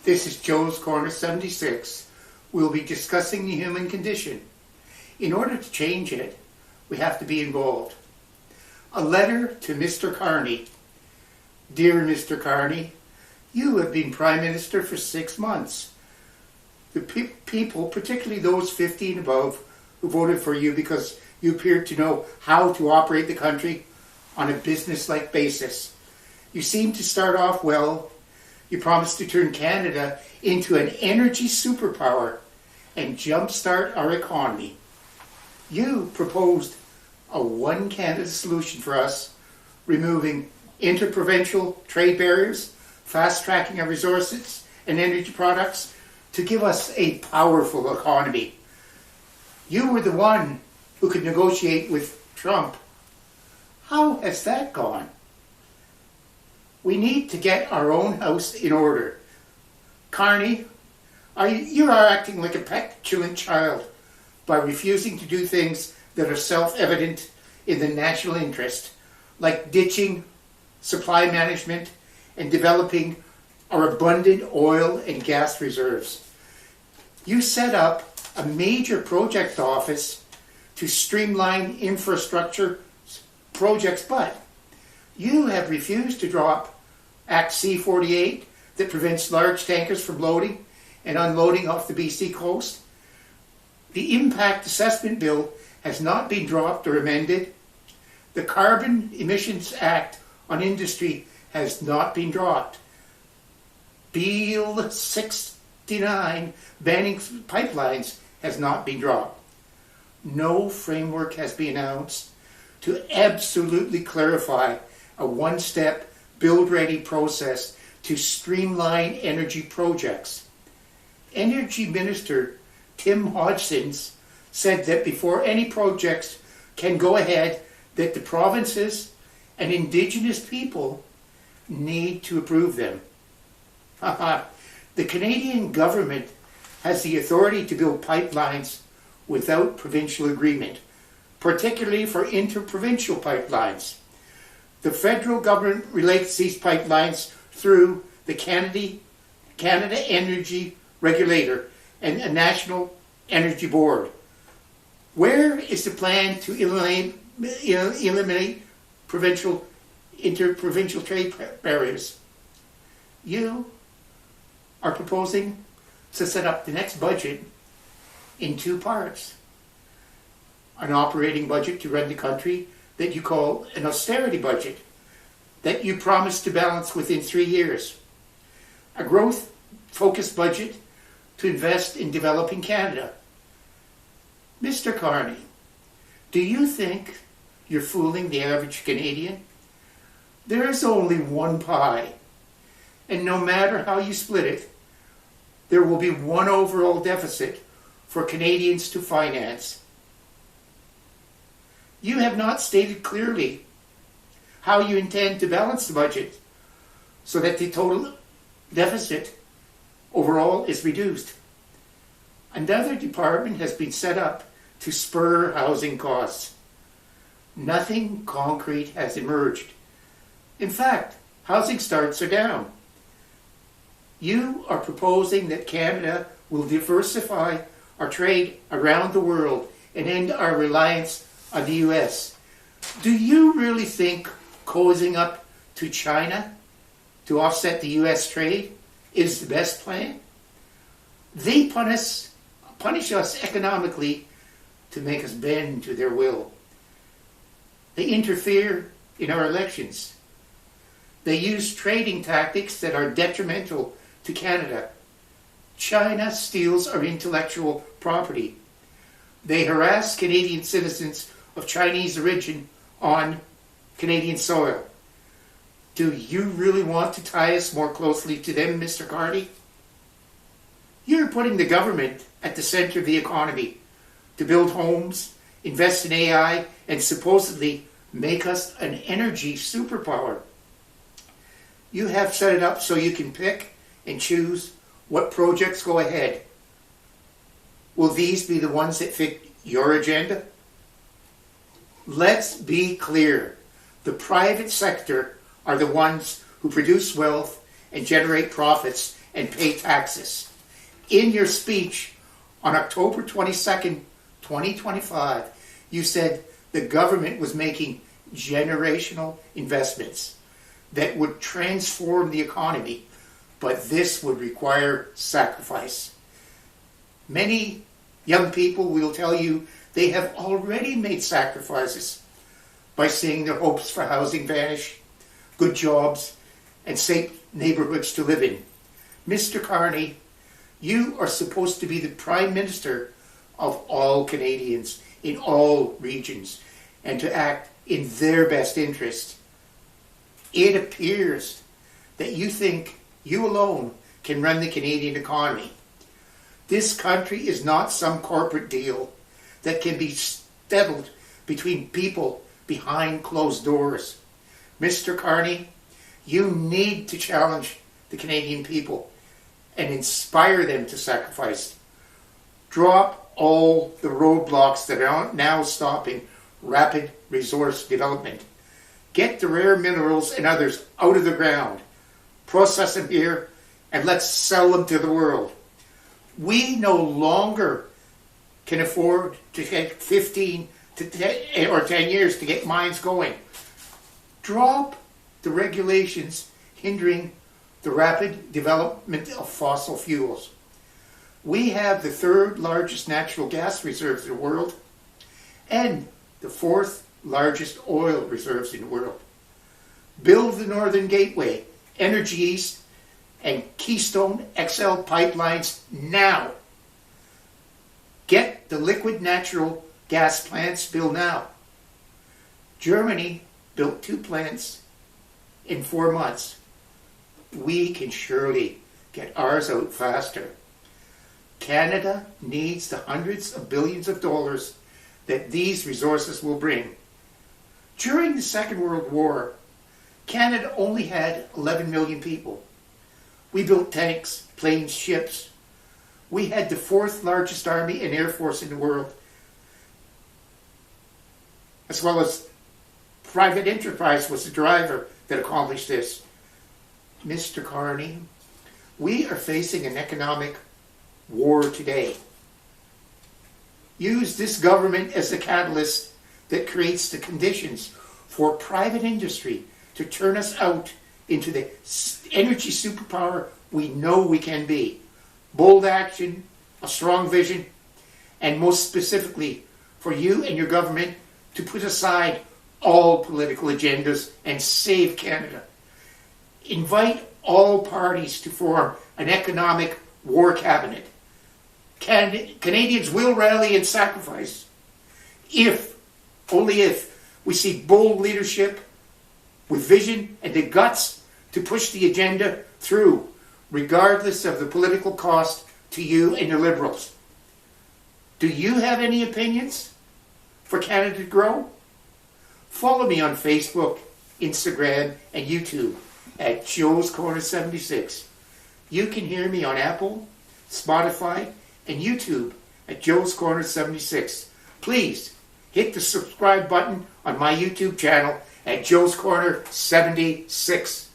This is Joe's Corner 76. We'll be discussing the human condition. In order to change it, we have to be involved. A letter to Mr. Carney. Dear Mr. Carney, you have been Prime Minister for 6 months. The people, particularly those 50 and above, who voted for you because you appeared to know how to operate the country on a business-like basis. You seem to start off well. You promised to turn Canada into an energy superpower and jumpstart our economy. You proposed a one Canada solution for us, removing interprovincial trade barriers, fast-tracking our resources and energy products to give us a powerful economy. You were the one who could negotiate with Trump. How has that gone? We need to get our own house in order. Carney, you are acting like a petulant child by refusing to do things that are self-evident in the national interest, like ditching supply management and developing our abundant oil and gas reserves. You set up a major project office to streamline infrastructure projects, but you have refused to drop Act C-48 that prevents large tankers from loading and unloading off the BC coast. The Impact Assessment Bill has not been dropped or amended. The Carbon Emissions Act on Industry has not been dropped. Bill 69 banning pipelines has not been dropped. No framework has been announced to absolutely clarify a one-step build-ready process to streamline energy projects. Energy Minister Tim Hodgson said that before any projects can go ahead, that the provinces and Indigenous people need to approve them. The Canadian government has the authority to build pipelines without provincial agreement, particularly for interprovincial pipelines. The federal government relates these pipelines through the Canada Energy Regulator and a National Energy Board. Where is the plan to eliminate interprovincial trade barriers? You are proposing to set up the next budget in 2 parts. An operating budget to run the country that you call an austerity budget, that you promised to balance within 3 years. A growth-focused budget to invest in developing Canada. Mr. Carney, do you think you're fooling the average Canadian? There is only one pie, and no matter how you split it, there will be one overall deficit for Canadians to finance. You have not stated clearly how you intend to balance the budget so that the total deficit overall is reduced. Another department has been set up to spur housing costs. Nothing concrete has emerged. In fact, housing starts are down. You are proposing that Canada will diversify our trade around the world and end our reliance on the US. Do you really think cozying up to China to offset the US trade is the best plan? They punish us economically to make us bend to their will. They interfere in our elections. They use trading tactics that are detrimental to Canada. China steals our intellectual property. They harass Canadian citizens of Chinese origin on Canadian soil. Do you really want to tie us more closely to them, Mr. Carney? You're putting the government at the center of the economy to build homes, invest in AI, and supposedly make us an energy superpower. You have set it up so you can pick and choose what projects go ahead. Will these be the ones that fit your agenda? Let's be clear. The private sector are the ones who produce wealth and generate profits and pay taxes. In your speech on October 22nd, 2025, you said the government was making generational investments that would transform the economy, but this would require sacrifice. Many young people will tell you they have already made sacrifices by seeing their hopes for housing vanish, good jobs, and safe neighborhoods to live in. Mr. Carney, you are supposed to be the Prime Minister of all Canadians in all regions and to act in their best interest. It appears that you think you alone can run the Canadian economy. This country is not some corporate deal that can be settled between people behind closed doors. Mr. Carney, you need to challenge the Canadian people and inspire them to sacrifice. Drop all the roadblocks that are now stopping rapid resource development. Get the rare minerals and others out of the ground. Process them here and let's sell them to the world. We no longer can afford to take 15 to 10 or 10 years to get mines going. Drop the regulations hindering the rapid development of fossil fuels. We have the third largest natural gas reserves in the world and the fourth largest oil reserves in the world. Build the Northern Gateway, Energy East, and Keystone XL pipelines now. Get the liquid natural gas plants built now. Germany built 2 plants in 4 months. We can surely get ours out faster. Canada needs the hundreds of billions of dollars that these resources will bring. During the Second World War, Canada only had 11 million people. We built tanks, planes, ships. We had the 4th largest army and air force in the world, as well as private enterprise was the driver that accomplished this. Mr. Carney, we are facing an economic war today. Use this government as the catalyst that creates the conditions for private industry to turn us out into the energy superpower we know we can be. Bold action, a strong vision, and most specifically for you and your government to put aside all political agendas and save Canada. Invite all parties to form an economic war cabinet. Canadians will rally and sacrifice if, only if, we see bold leadership with vision and the guts to push the agenda through, regardless of the political cost to you and your Liberals. Do you have any opinions for Canada to grow? Follow me on Facebook, Instagram, and YouTube at Joe's Corner 76. You can hear me on Apple, Spotify, and YouTube at Joe's Corner 76. Please hit the subscribe button on my YouTube channel at Joe's Corner 76.